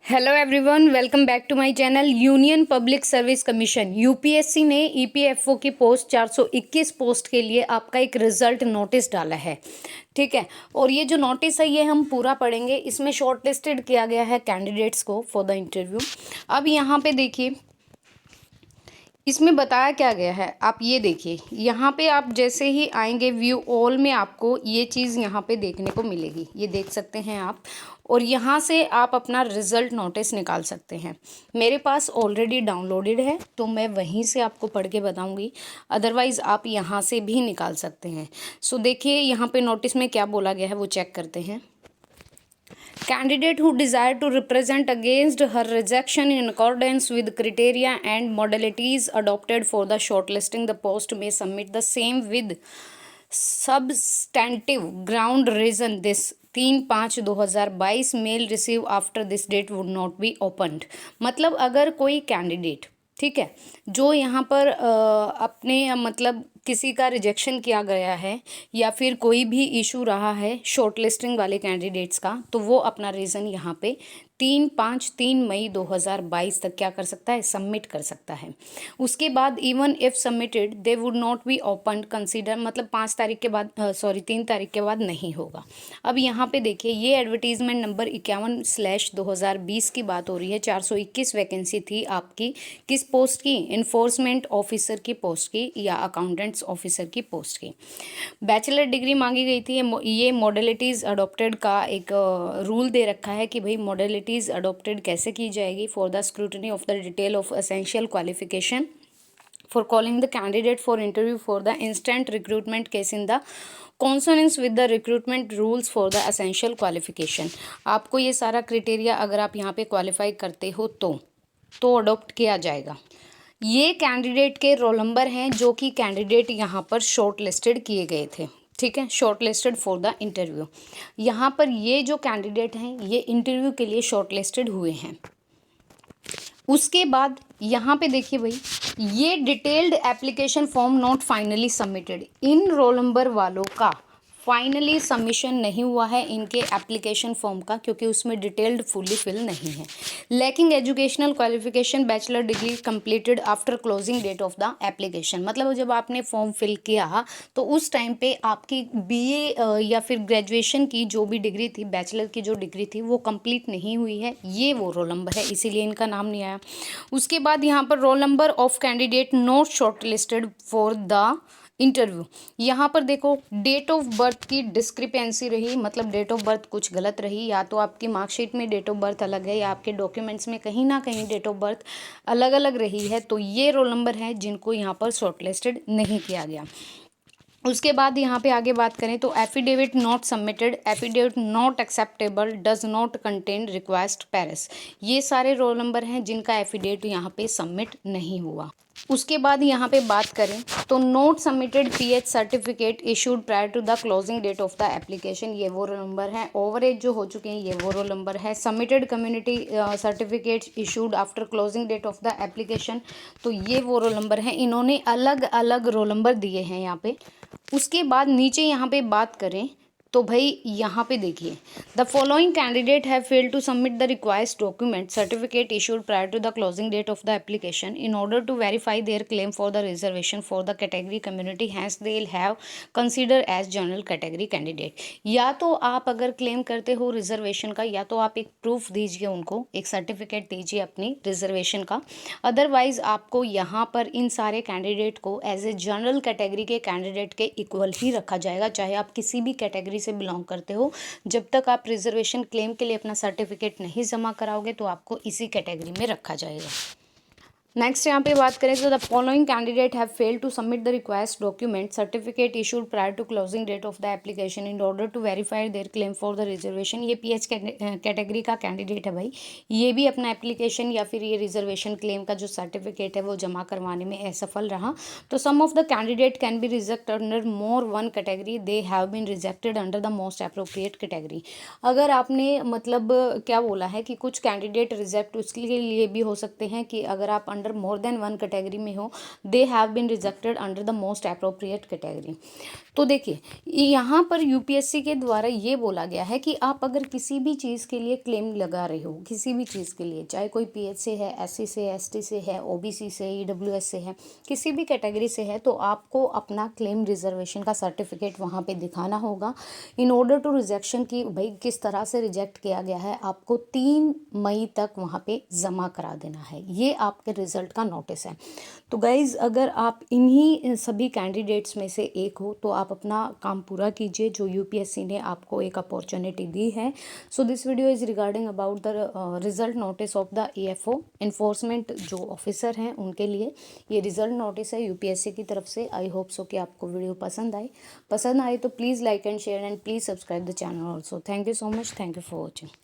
Hello everyone, welcome back to my channel. Union public service commission UPSC ने EPFO की post 421 post के लिए आपका एक रिजल्ट नोटिस डाला है। ठीक है, और ये जो नोटिस है ये हम पूरा पढ़ेंगे। इसमें शॉर्ट लिस्टेड किया गया है कैंडिडेट्स को फॉर द इंटरव्यू। अब यहाँ पे देखिए, इसमें बताया क्या गया है, आप ये देखिए। यहाँ पे आप जैसे ही आएंगे व्यू ऑल में आपको ये चीज़ यहाँ पे देखने को मिलेगी, ये देख सकते हैं आप। और यहाँ से आप अपना रिज़ल्ट नोटिस निकाल सकते हैं। मेरे पास ऑलरेडी डाउनलोडेड है तो मैं वहीं से आपको पढ़ के बताऊँगी, अदरवाइज़ आप यहाँ से भी निकाल सकते हैं। सो देखिए यहाँ पे नोटिस में क्या बोला गया है वो चेक करते हैं। Candidate who desire to represent against her rejection in accordance with criteria and modalities adopted for the shortlisting the post may submit the same with substantive ground reason this 3/5/2022 mail receive after this date would not be opened. मतलब अगर कोई candidate, ठीक है, जो यहाँ पर अपने मतलब किसी का रिजेक्शन किया गया है या फिर कोई भी इशू रहा है शॉर्ट लिस्टिंग वाले कैंडिडेट्स का, तो वो अपना रीज़न यहाँ पे 3 मई 2022 तक क्या कर सकता है, सबमिट कर सकता है। उसके बाद even if submitted they would not be open consider, मतलब 5 तारीख के बाद 3 तारीख के बाद नहीं होगा। अब यहाँ पे देखिए, ये एडवर्टीजमेंट नंबर 51/2020 की बात हो रही है। 421 वैकेंसी थी आपकी, किस पोस्ट की, इन्फोर्समेंट ऑफिसर की पोस्ट की या अकाउंटेंट्स ऑफिसर की पोस्ट की। बैचलर डिग्री मांगी गई थी। ये मॉडलिटीज़ अडॉप्टेड का एक रूल दे रखा है कि भाई मॉडलिटीज़ अडॉप्टेड कैसे की जाएगी। For the scrutiny of the detail of essential qualification for calling the candidate for interview for the instant recruitment case in the consonance with the recruitment rules for the essential qualification। आपको ये सारा criteria अगर आप यहाँ पे qualify करते हो तो अडॉप्ट किया जाएगा। ये कैंडिडेट के रोल नंबर हैं जो कि कैंडिडेट यहाँ पर शॉर्ट लिस्टेड किए गए थे। ठीक है, short listed for the interview. यहाँ पर ये जो कैंडिडेट हैं ये इंटरव्यू के लिए शॉर्ट लिस्टेड हुए हैं। उसके बाद यहाँ पे देखिए भाई, ये detailed application form not finally submitted. In roll number वालों का फाइनली सबमिशन नहीं हुआ है इनके एप्लीकेशन फॉर्म का, क्योंकि उसमें डिटेल्ड फुली फिल नहीं है। Lacking educational qualification bachelor degree completed after closing date of the application. मतलब जब आपने फॉर्म फिल किया तो उस टाइम पे आपकी बीए या फिर ग्रेजुएशन की जो भी डिग्री थी, बैचलर की जो डिग्री थी, वो कंप्लीट नहीं हुई है। ये वो रोल नंबर है, इसीलिए इनका नाम नहीं आया। उसके बाद यहाँ पर roll number of candidate not short listed for the interview. यहाँ पर देखो, डेट ऑफ बर्थ की डिस्क्रिपेंसी रही, मतलब डेट ऑफ बर्थ कुछ गलत रही। या तो आपकी मार्कशीट में डेट ऑफ बर्थ अलग है या आपके डॉक्यूमेंट्स में कहीं ना कहीं डेट ऑफ बर्थ अलग अलग रही है। तो ये रोल नंबर है जिनको यहाँ पर शॉर्टलिस्टेड नहीं किया गया। उसके बाद यहाँ पे आगे बात करें तो affidavit not submitted, affidavit not acceptable, does not contain request Paris. ये सारे रोल नंबर हैं जिनका एफिडेविट यहाँ पे सबमिट नहीं हुआ। उसके बाद यहाँ पे बात करें तो note submitted PH certificate issued prior to the closing date of the application, ये वो रोल नंबर है। ओवर एज जो हो चुके हैं ये वो रोल नंबर है। Submitted community certificate issued after closing date of the application, तो ये वो रोल नंबर है। इन्होंने अलग अलग रोल नंबर दिए हैं यहाँ पे। उसके बाद नीचे यहाँ पे बात करें तो भाई यहाँ पे देखिए, the following candidate have failed to submit the required document certificate issued prior to the closing date of the application in order to verify their claim for the reservation for the category community, hence they will have consider as general category candidate. या तो आप अगर claim करते हो reservation का, या तो आप एक प्रूफ दीजिए उनको, एक सर्टिफिकेट दीजिए अपनी रिजर्वेशन का। अदरवाइज आपको यहाँ पर इन सारे कैंडिडेट को एज ए जनरल कैटेगरी के कैंडिडेट के इक्वल ही रखा जाएगा, चाहे आप किसी भी कैटेगरी से बिलोंग करते हो। जब तक आप रिजर्वेशन क्लेम के लिए अपना सर्टिफिकेट नहीं जमा कराओगे तो आपको इसी कैटेगरी में रखा जाएगा। नेक्स्ट यहाँ पे बात करें तो the following candidate have failed to submit the request document certificate issued prior to closing date of the application in order to verify their claim for the reservation. ये पीएच कैटेगरी का candidate है भाई, ये भी अपना application या फिर ये रिजर्वेशन क्लेम का जो सर्टिफिकेट है वो जमा करवाने में असफल रहा। तो some of the candidate can be reject under more one category, they have been rejected under the most appropriate category. अगर आपने मतलब क्या बोला है कि कुछ कैंडिडेट रिजेक्ट उसके लिए भी हो सकते हैं कि अगर आप under more than one category में हो, they have been rejected under the most appropriate category. तो देखिए यहाँ पर यूपीएससी के द्वारा ये बोला गया है कि आप अगर किसी भी चीज़ के लिए क्लेम लगा रहे हो, किसी भी चीज़ के लिए, चाहे कोई पीएच से है, एससी से, एसटी से है, ओबीसी से, ईडब्ल्यूएस से है, किसी भी कैटेगरी से है, तो आपको अपना क्लेम रिजर्वेशन का सर्टिफिकेट वहाँ पे दिखाना होगा इन ऑर्डर टू रिजेक्शन की भाई किस तरह से रिजेक्ट किया गया है, आपको 3 मई तक वहाँ पे जमा करा देना है। ये आपके रिजल्ट का नोटिस है। तो गाइज़ अगर आप इन्हीं सभी कैंडिडेट्स में से एक हो तो आप अपना काम पूरा कीजिए जो यूपीएससी ने आपको एक अपॉर्चुनिटी दी है। So this video is regarding about the result notice of the EFO enforcement जो ऑफिसर हैं उनके लिए ये रिजल्ट नोटिस है यूपीएससी की तरफ से। आई होप सो कि आपको वीडियो पसंद आए तो please like and share and please subscribe the channel also. Thank you so much, thank you for watching.